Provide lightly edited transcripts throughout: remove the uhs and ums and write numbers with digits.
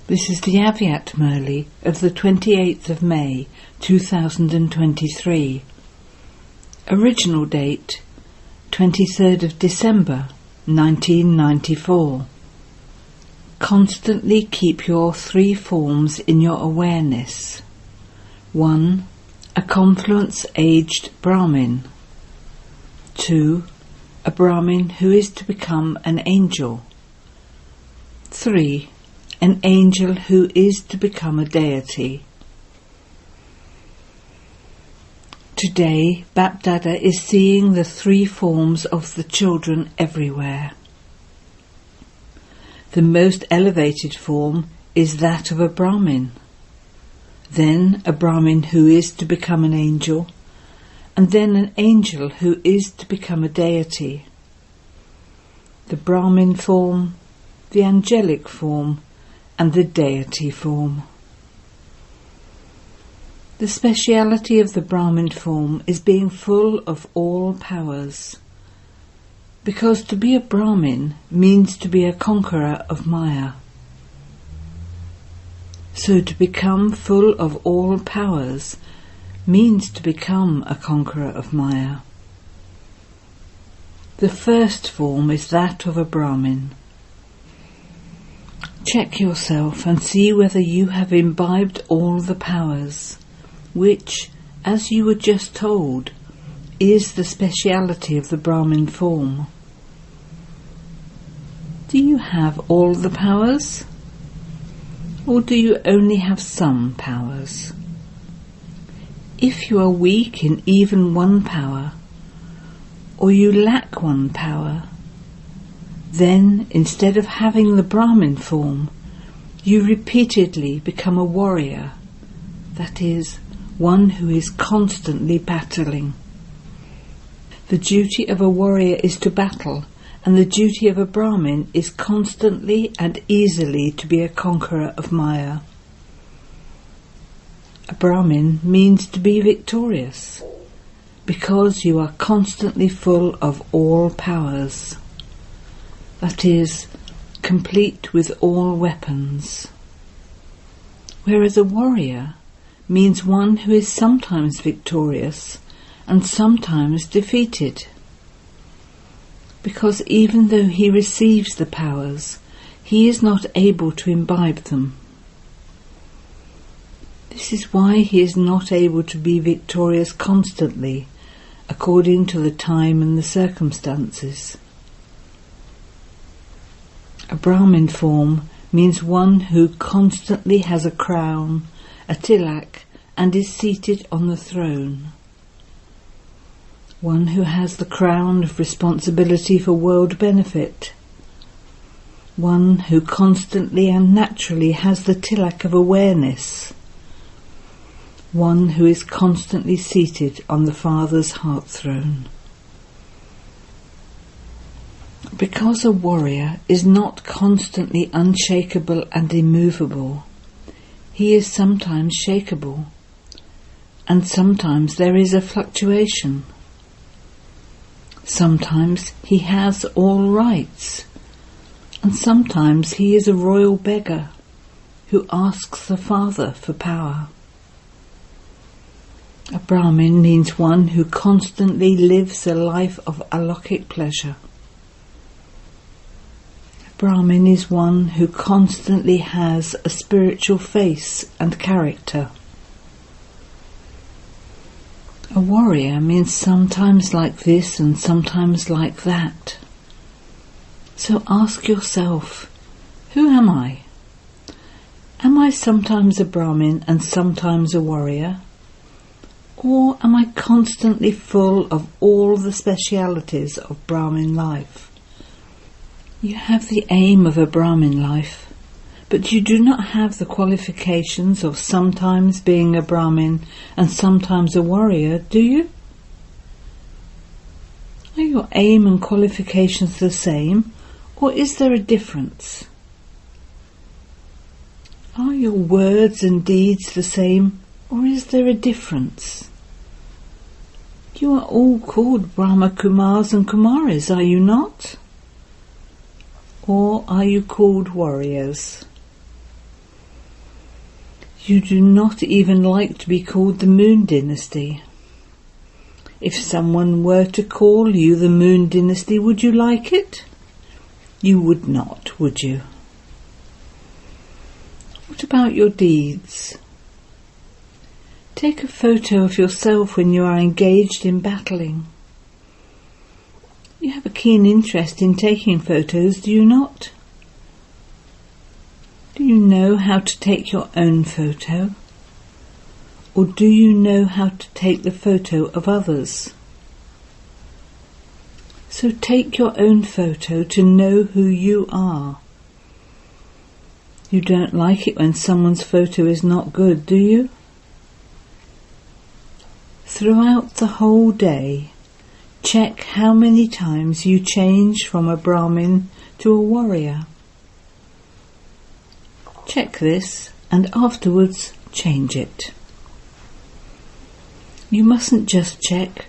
This is the Avyat Murli of the 28th of May 2023. Original date 23rd of December 1994. Constantly keep your three forms in your awareness. 1. A confluence-aged Brahmin. 2. A Brahmin who is to become an angel. 3. An angel who is to become a deity. Today, Bapdada is seeing the three forms of the children everywhere. The most elevated form is that of a Brahmin, then a Brahmin who is to become an angel, and then an angel who is to become a deity. The Brahmin form, the angelic form, and the deity form. The speciality of the Brahmin form is being full of all powers, because to be a Brahmin means to be a conqueror of Maya. So to become full of all powers means to become a conqueror of Maya. The first form is that of a Brahmin. Check yourself and see whether you have imbibed all the powers, which, as you were just told, is the speciality of the Brahmin form. Do you have all the powers? Or do you only have some powers? If you are weak in even one power, or you lack one power, then, instead of having the Brahmin form, you repeatedly become a warrior, that is, one who is constantly battling. The duty of a warrior is to battle, and the duty of a Brahmin is constantly and easily to be a conqueror of Maya. A Brahmin means to be victorious, because you are constantly full of all powers. That is, complete with all weapons. Whereas a warrior means one who is sometimes victorious and sometimes defeated. Because even though he receives the powers, he is not able to imbibe them. This is why he is not able to be victorious constantly, according to the time and the circumstances. A Brahmin form means one who constantly has a crown, a tilak, and is seated on the throne. One who has the crown of responsibility for world benefit. One who constantly and naturally has the tilak of awareness. One who is constantly seated on the Father's heart throne. Because a warrior is not constantly unshakable and immovable, he is sometimes shakeable, and sometimes there is a fluctuation. Sometimes he has all rights, and sometimes he is a royal beggar who asks the Father for power. A Brahmin means one who constantly lives a life of alokik pleasure. Brahmin is one who constantly has a spiritual face and character. A warrior means sometimes like this and sometimes like that. So ask yourself, who am I? Am I sometimes a Brahmin and sometimes a warrior? Or am I constantly full of all the specialities of Brahmin life? You have the aim of a Brahmin life, but you do not have the qualifications of sometimes being a Brahmin and sometimes a warrior, do you? Are your aim and qualifications the same, or is there a difference? Are your words and deeds the same, or is there a difference? You are all called Brahma Kumaris and Kumaris, are you not? Or are you called warriors? You do not even like to be called the Moon Dynasty. If someone were to call you the Moon Dynasty, would you like it? You would not, would you? What about your deeds? Take a photo of yourself when you are engaged in battling. You have a keen interest in taking photos, do you not? Do you know how to take your own photo? Or do you know how to take the photo of others? So take your own photo to know who you are. You don't like it when someone's photo is not good, do you? Throughout the whole day, check how many times you change from a Brahmin to a warrior. Check this and afterwards change it. You mustn't just check,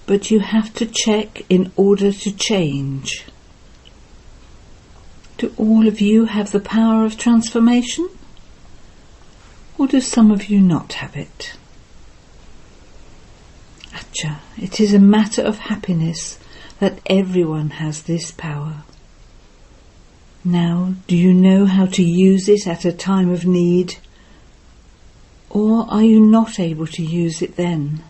but you have to check in order to change. Do all of you have the power of transformation? Or do some of you not have it? Acha, it is a matter of happiness that everyone has this power. Now, do you know how to use it at a time of need? Or are you not able to use it then?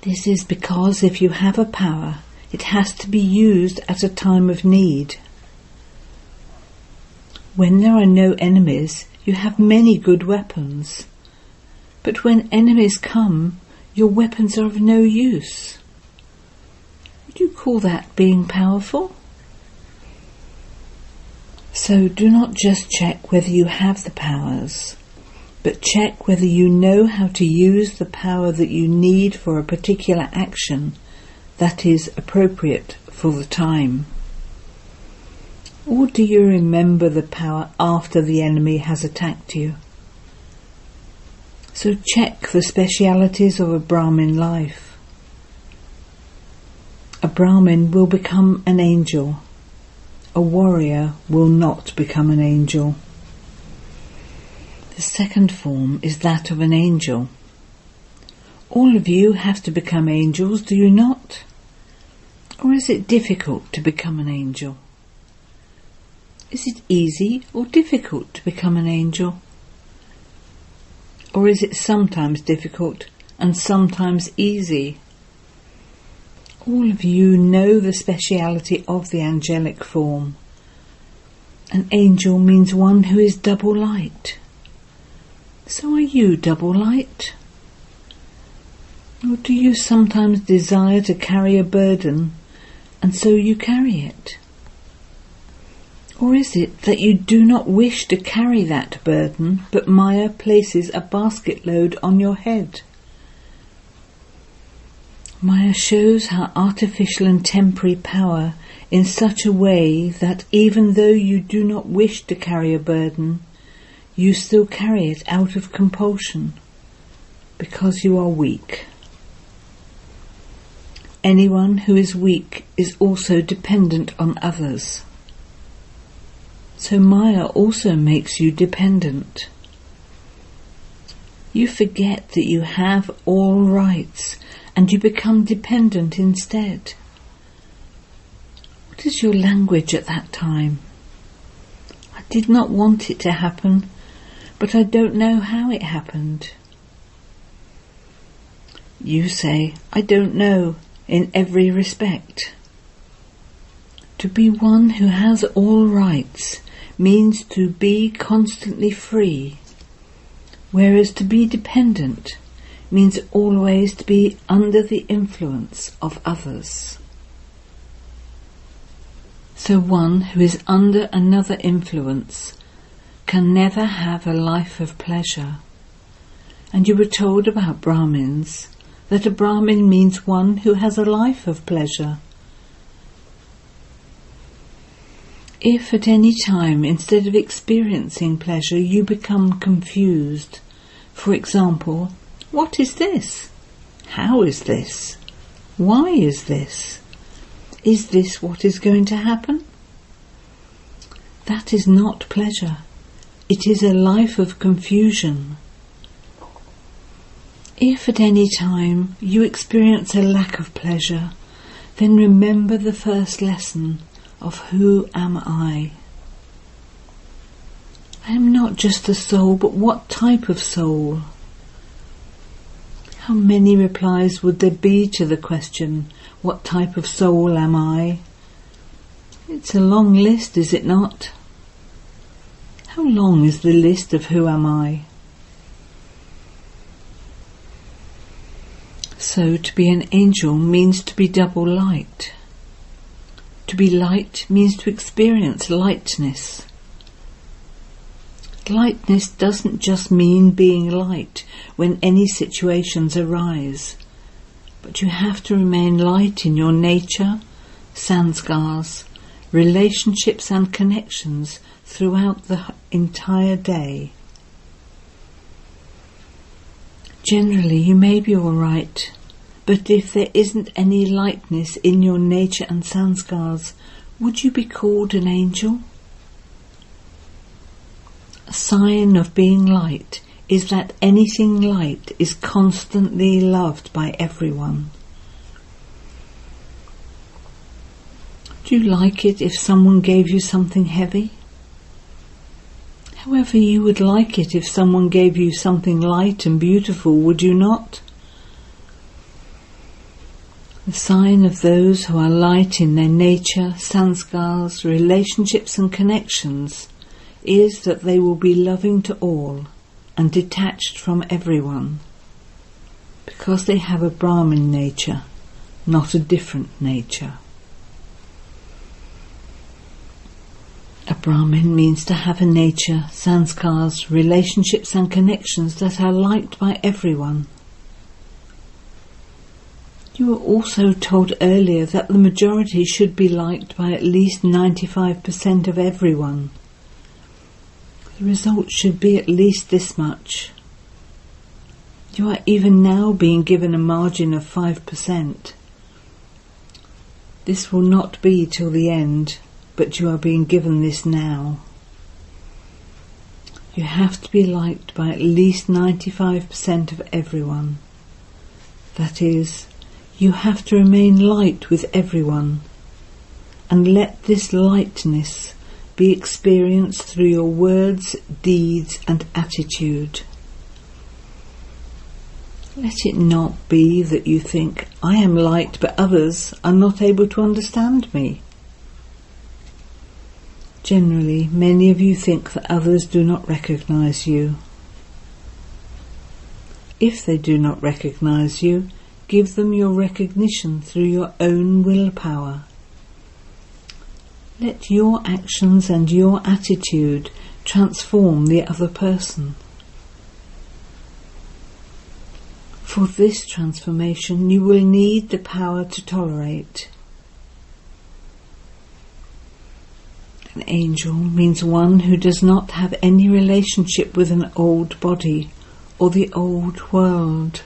This is because if you have a power, it has to be used at a time of need. When there are no enemies, you have many good weapons. But when enemies come, your weapons are of no use. Would you call that being powerful? So do not just check whether you have the powers, but check whether you know how to use the power that you need for a particular action that is appropriate for the time. Or do you remember the power after the enemy has attacked you? So check the specialities of a Brahmin life. A Brahmin will become an angel. A warrior will not become an angel. The second form is that of an angel. All of you have to become angels, do you not? Or is it difficult to become an angel? Is it easy or difficult to become an angel? Or is it sometimes difficult and sometimes easy? All of you know the speciality of the angelic form. An angel means one who is double light. So are you double light? Or do you sometimes desire to carry a burden and so you carry it? Or is it that you do not wish to carry that burden, but Maya places a basket load on your head? Maya shows her artificial and temporary power in such a way that even though you do not wish to carry a burden, you still carry it out of compulsion, because you are weak. Anyone who is weak is also dependent on others. So Maya also makes you dependent. You forget that you have all rights and you become dependent instead. What is your language at that time? I did not want it to happen, but I don't know how it happened. You say, I don't know, in every respect. To be one who has all rights means to be constantly free, whereas to be dependent means always to be under the influence of others. So one who is under another influence can never have a life of pleasure. And you were told about Brahmins that a Brahmin means one who has a life of pleasure. If at any time, instead of experiencing pleasure, you become confused, for example, what is this? How is this? Why is this? Is this what is going to happen? That is not pleasure. it is a life of confusion. If at any time you experience a lack of pleasure, then remember the first lesson of who am I? I am not just a soul, but what type of soul? How many replies would there be to the question, what type of soul am I? It's a long list, is it not? How long is the list of who am I? So to be an angel means to be double light. To be light means to experience lightness. Lightness doesn't just mean being light when any situations arise, but you have to remain light in your nature, sanskars, relationships and connections throughout the entire day. Generally, you may be all right, but if there isn't any lightness in your nature and sanskars, would you be called an angel? A sign of being light is that anything light is constantly loved by everyone. Do you like it if someone gave you something heavy? However, you would like it if someone gave you something light and beautiful, would you not? The sign of those who are light in their nature, sanskars, relationships and connections is that they will be loving to all and detached from everyone, because they have a Brahmin nature, not a different nature. A Brahmin means to have a nature, sanskars, relationships and connections that are liked by everyone. You were also told earlier that the majority should be liked by at least 95% of everyone. The result should be at least this much. You are even now being given a margin of 5%. This will not be till the end, but you are being given this now. You have to be liked by at least 95% of everyone. That is, you have to remain light with everyone, and let this lightness be experienced through your words, deeds and attitude. Let it not be that you think, I am light but others are not able to understand me. Generally, many of you think that others do not recognize you. If they do not recognize you, give them your recognition through your own willpower. Let your actions and your attitude transform the other person. For this transformation, you will need the power to tolerate. An angel means one who does not have any relationship with an old body or the old world.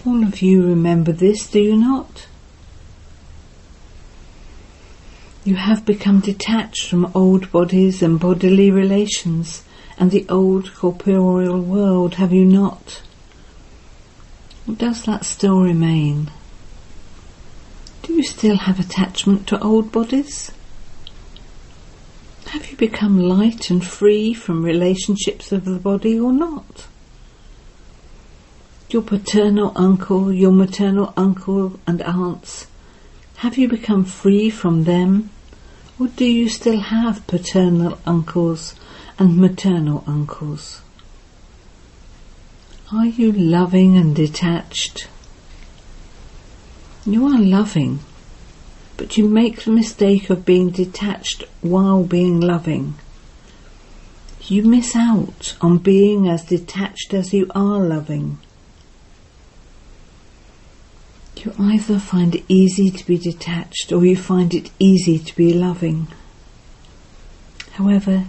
All of you remember this, do you not? You have become detached from old bodies and bodily relations and the old corporeal world, have you not? Or does that still remain? Do you still have attachment to old bodies? Have you become light and free from relationships of the body or not? Your paternal uncle, your maternal uncle and aunts, have you become free from them? Or do you still have paternal uncles and maternal uncles? Are you loving and detached? You are loving, but you make the mistake of being detached while being loving. You miss out on being as detached as you are loving. You either find it easy to be detached or you find it easy to be loving. However,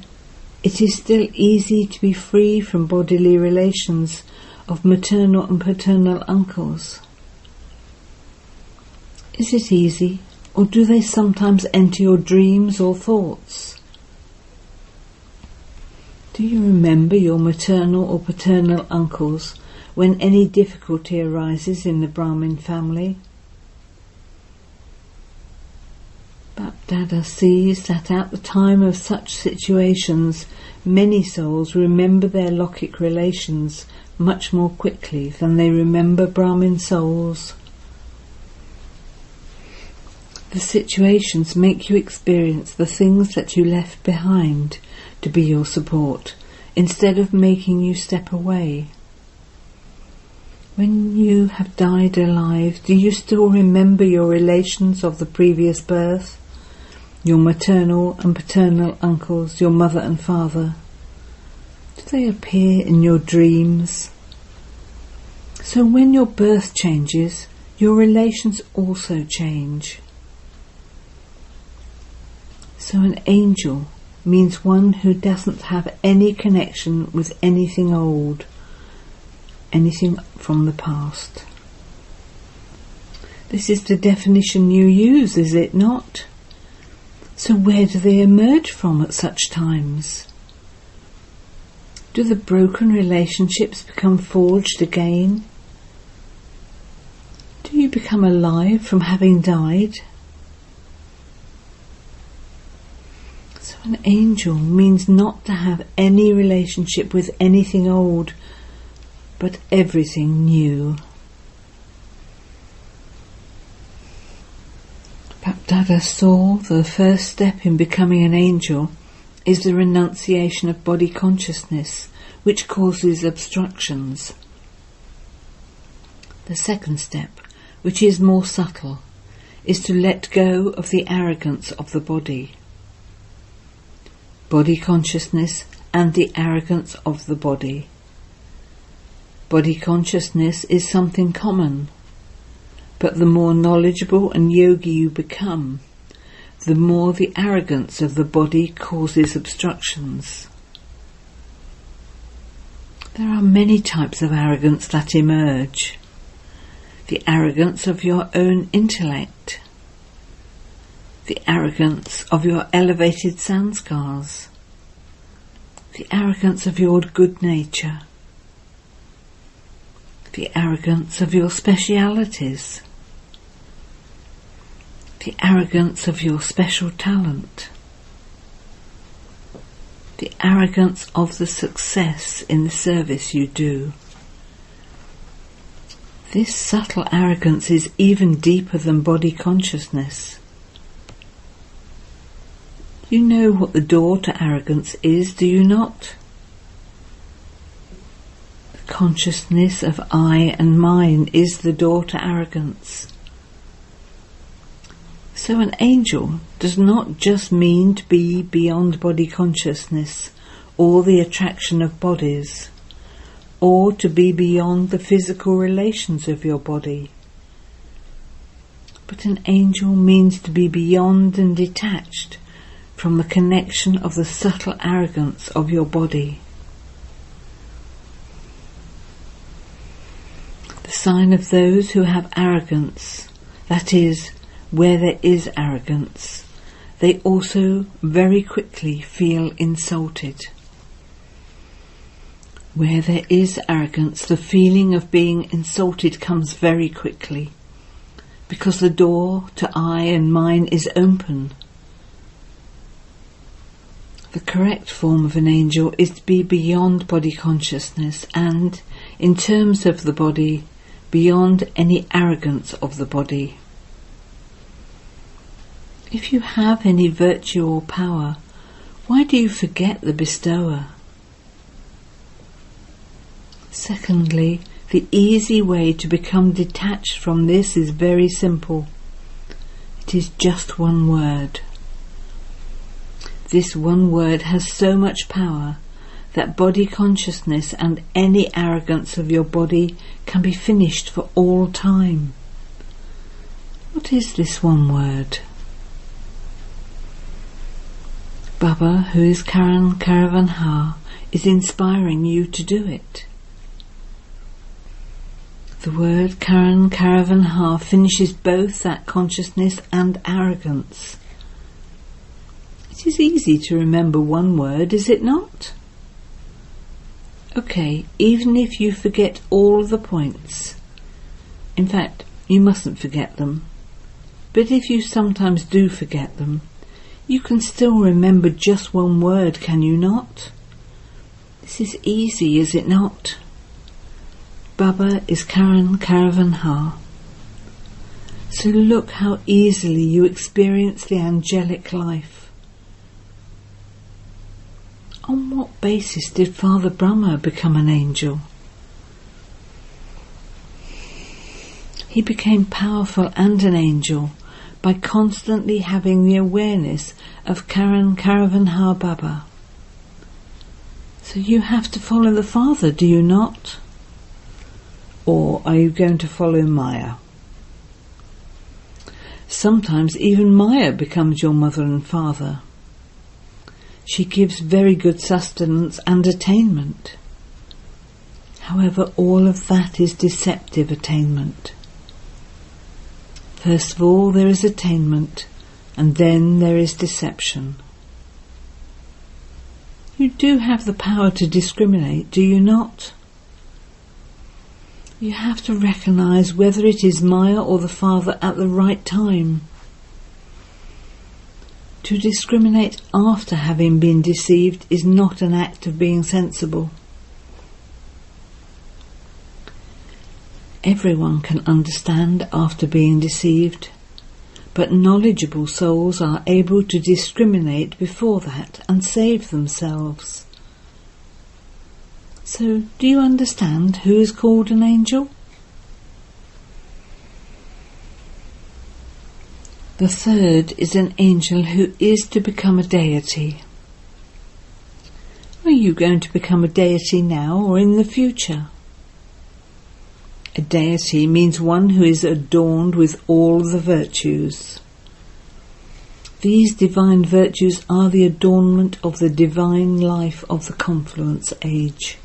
it is still easy to be free from bodily relations of maternal and paternal uncles. Is it easy, or do they sometimes enter your dreams or thoughts? Do you remember your maternal or paternal uncles when any difficulty arises in the Brahmin family? Bapdada sees that at the time of such situations, many souls remember their Lokik relations much more quickly than they remember Brahmin souls. The situations make you experience the things that you left behind to be your support, instead of making you step away. When you have died alive, do you still remember your relations of the previous birth? Your maternal and paternal uncles, your mother and father? Do they appear in your dreams? So when your birth changes, your relations also change. So an angel means one who doesn't have any connection with anything old, anything from the past. This is the definition you use, is it not? So where do they emerge from at such times? Do the broken relationships become forged again? Do you become alive from having died? So an angel means not to have any relationship with anything old, but everything new. Bapdada saw the first step in becoming an angel is the renunciation of body consciousness, which causes obstructions. The second step, which is more subtle, is to let go of the arrogance of the body. Body consciousness and the arrogance of the body. Body consciousness is something common, but the more knowledgeable and yogi you become, the more the arrogance of the body causes obstructions. There are many types of arrogance that emerge. The arrogance of your own intellect, the arrogance of your elevated sanskars, the arrogance of your good nature, the arrogance of your specialities, the arrogance of your special talent, the arrogance of the success in the service you do. This subtle arrogance is even deeper than body consciousness. You know what the door to arrogance is, do you not? The consciousness of I and mine is the door to arrogance. So an angel does not just mean to be beyond body consciousness or the attraction of bodies, or to be beyond the physical relations of your body. But an angel means to be beyond and detached from the connection of the subtle arrogance of your body. The sign of those who have arrogance, that is, where there is arrogance, they also very quickly feel insulted. Where there is arrogance, the feeling of being insulted comes very quickly, because the door to I and mine is open. The correct form of an angel is to be beyond body consciousness and, in terms of the body, beyond any arrogance of the body. If you have any virtue or power, why do you forget the bestower? Secondly, the easy way to become detached from this is very simple. It is just one word. This one word has so much power that body consciousness and any arrogance of your body can be finished for all time. What is this one word? Baba, who is Karan Karavanha, is inspiring you to do it. The word Karan Karavanha finishes both that consciousness and arrogance. It is easy to remember one word, is it not? Okay, even if you forget all the points, in fact, you mustn't forget them, but if you sometimes do forget them, you can still remember just one word, can you not? This is easy, is it not? Baba is Karan Karavan Ha. So look how easily you experience the angelic life. On what basis did Father Brahma become an angel? He became powerful and an angel by constantly having the awareness of Karan Karavan Ha Baba. So you have to follow the Father, do you not? Or are you going to follow Maya? Sometimes even Maya becomes your mother and father. She gives very good sustenance and attainment. However, all of that is deceptive attainment. First of all, there is attainment, and then there is deception. You do have the power to discriminate, do you not? You have to recognize whether it is Maya or the Father at the right time. To discriminate after having been deceived is not an act of being sensible. Everyone can understand after being deceived, but knowledgeable souls are able to discriminate before that and save themselves. So, do you understand who is called an angel? The third is an angel who is to become a deity. Are you going to become a deity now or in the future? A deity means one who is adorned with all the virtues. These divine virtues are the adornment of the divine life of the confluence age.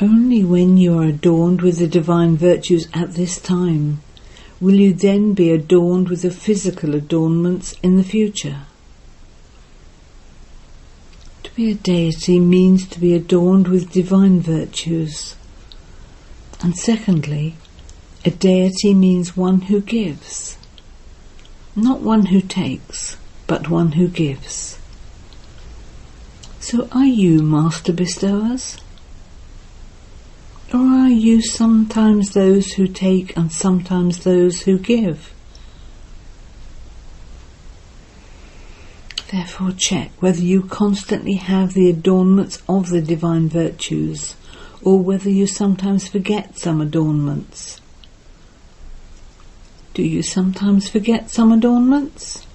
Only when you are adorned with the divine virtues at this time will you then be adorned with the physical adornments in the future. To be a deity means to be adorned with divine virtues. And secondly, a deity means one who gives. Not one who takes, but one who gives. So are you master bestowers? Or are you sometimes those who take and sometimes those who give? Therefore check whether you constantly have the adornments of the divine virtues, or whether you sometimes forget some adornments. Do you sometimes forget some adornments?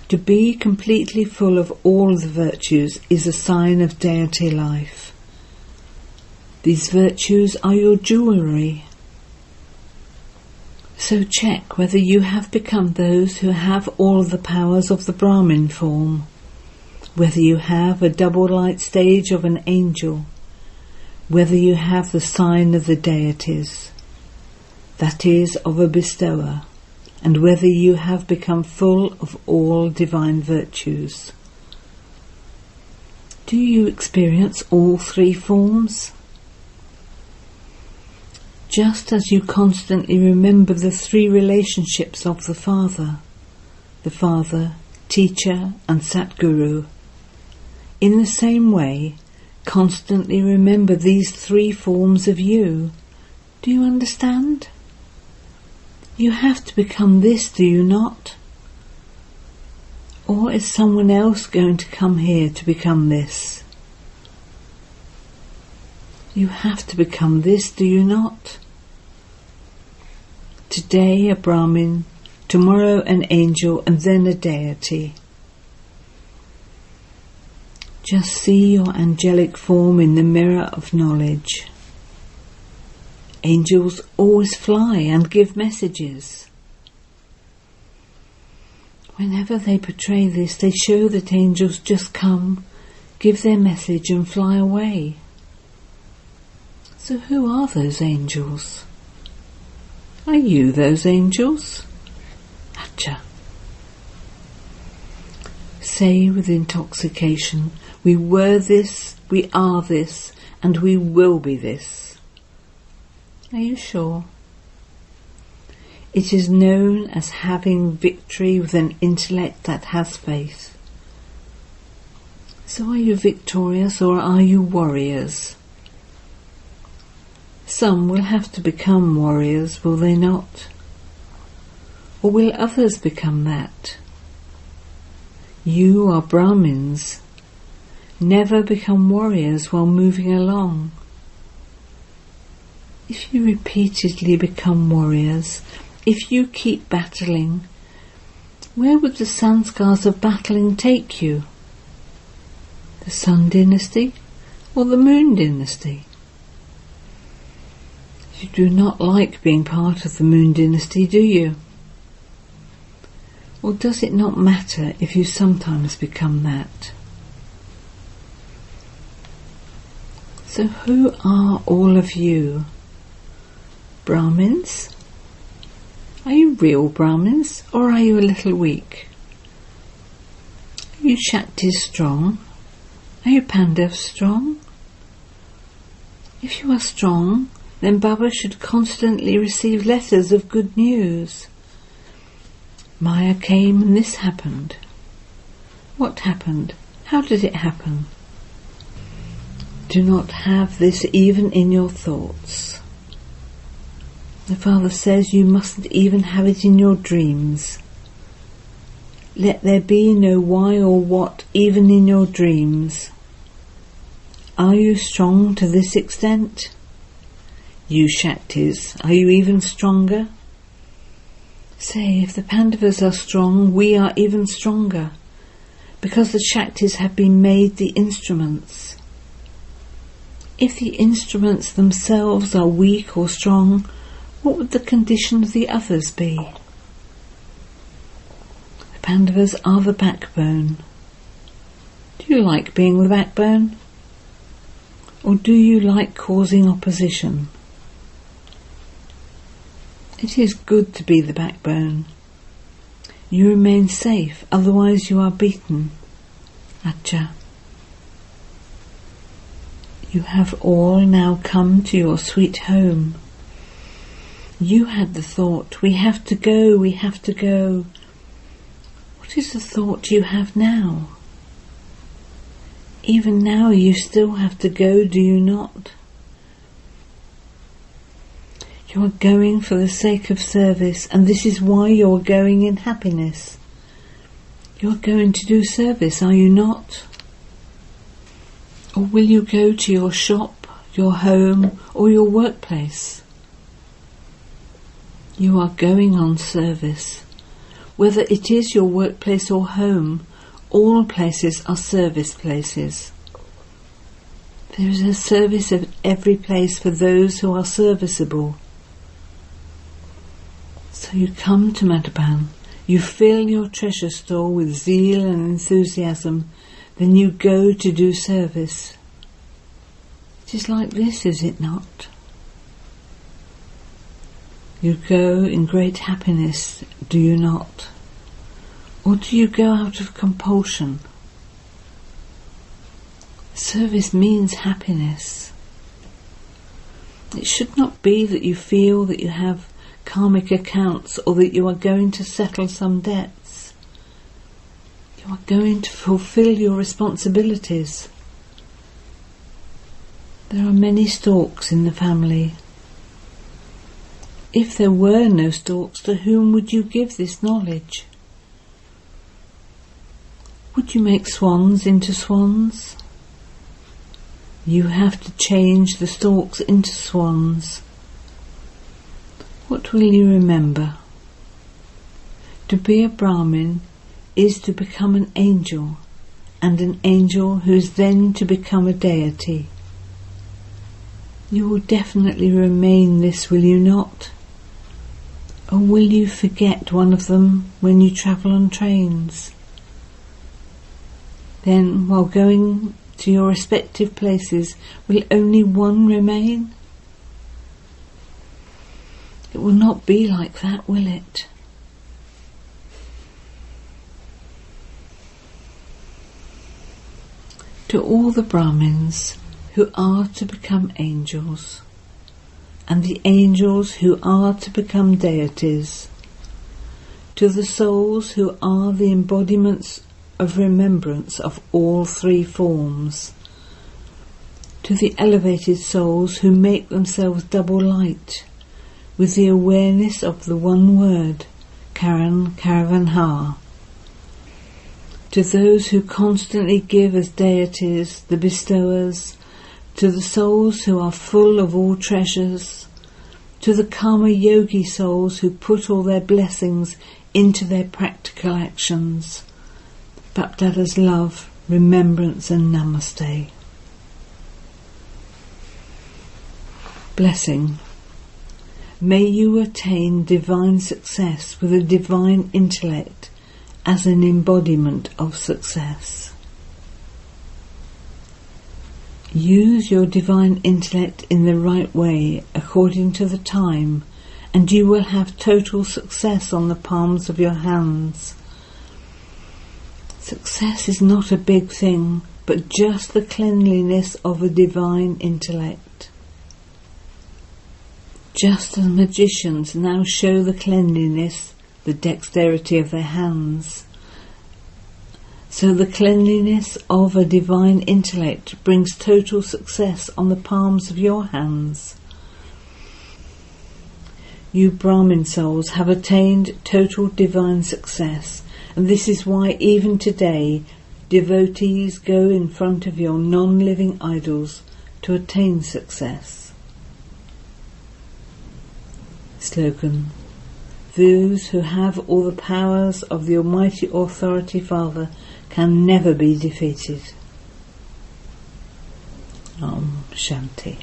To be completely full of all the virtues is a sign of deity life. These virtues are your jewellery. So check whether you have become those who have all the powers of the Brahmin form, whether you have a double light stage of an angel, whether you have the sign of the deities, that is, of a bestower, and whether you have become full of all divine virtues. Do you experience all three forms? Just as you constantly remember the three relationships of the Father, Teacher and Satguru, in the same way, constantly remember these three forms of you. Do you understand? You have to become this, do you not? Or is someone else going to come here to become this? You have to become this, do you not? Today a Brahmin, tomorrow an angel, and then a deity. Just see your angelic form in the mirror of knowledge. Angels always fly and give messages. Whenever they portray this, they show that angels just come, give their message and fly away. So who are those angels? Are you those angels? Acha. Say with intoxication, We were this, we are this, and we will be this. Are you sure? It is known as having victory with an intellect that has faith. So are you victorious or are you warriors? Some will have to become warriors, will they not? Or will others become that? You are Brahmins. Never become warriors while moving along. If you repeatedly become warriors, if you keep battling, where would the sanskars of battling take you? The Sun Dynasty or the Moon Dynasty? You do not like being part of the Moon Dynasty, do you? Or does it not matter if you sometimes become that? So who are all of you? Brahmins? Are you real Brahmins or are you a little weak? Are you Shaktis strong? Are you Pandavas strong? If you are strong, then Baba should constantly receive letters of good news. Maya came and this happened. What happened? How did it happen? Do not have this even in your thoughts. The Father says you mustn't even have it in your dreams. Let there be no why or what even in your dreams. Are you strong to this extent? You Shaktis, are you even stronger? Say, if the Pandavas are strong, we are even stronger, because the Shaktis have been made the instruments. If the instruments themselves are weak or strong, what would the condition of the others be? The Pandavas are the backbone. Do you like being the backbone? Or do you like causing opposition? It is good to be the backbone. You remain safe, otherwise you are beaten. Acha. You have all now come to your sweet home. You had the thought, we have to go, we have to go. What is the thought you have now? Even now you still have to go, do you not? You are going for the sake of service, and this is why you are going in happiness. You are going to do service, are you not? Or will you go to your shop, your home, or your workplace? You are going on service. Whether it is your workplace or home, all places are service places. There is a service at every place for those who are serviceable. So you come to Madhaban, you fill your treasure store with zeal and enthusiasm, then you go to do service. It is like this, is it not? You go in great happiness, do you not? Or do you go out of compulsion? Service means happiness. It should not be that you feel that you have karmic accounts or that you are going to settle some debts. You are going to fulfill your responsibilities. There are many storks in the family. If there were no storks, to whom would you give this knowledge? Would you make swans into swans? You have to change the storks into swans. What will you remember? To be a Brahmin is to become an angel, and an angel who is then to become a deity. You will definitely remain this, will you not? Or will you forget one of them when you travel on trains? Then, while going to your respective places, will only one remain? It will not be like that, will it? To all the Brahmins who are to become angels, and the angels who are to become deities, to the souls who are the embodiments of remembrance of all three forms, to the elevated souls who make themselves double light with the awareness of the one word, Karan Karavanha, to those who constantly give as deities, the bestowers, to the souls who are full of all treasures, to the karma yogi souls who put all their blessings into their practical actions, Bapdada's love, remembrance and namaste. Blessing. May you attain divine success with a divine intellect as an embodiment of success. Use your divine intellect in the right way according to the time, and you will have total success on the palms of your hands. Success is not a big thing, but just the cleanliness of a divine intellect. Just as magicians now show the cleanliness, the dexterity of their hands, so the cleanliness of a divine intellect brings total success on the palms of your hands. You Brahmin souls have attained total divine success, and this is why even today devotees go in front of your non-living idols to attain success. Slogan. Those who have all the powers of the Almighty Authority Father can never be defeated. Om Shanti.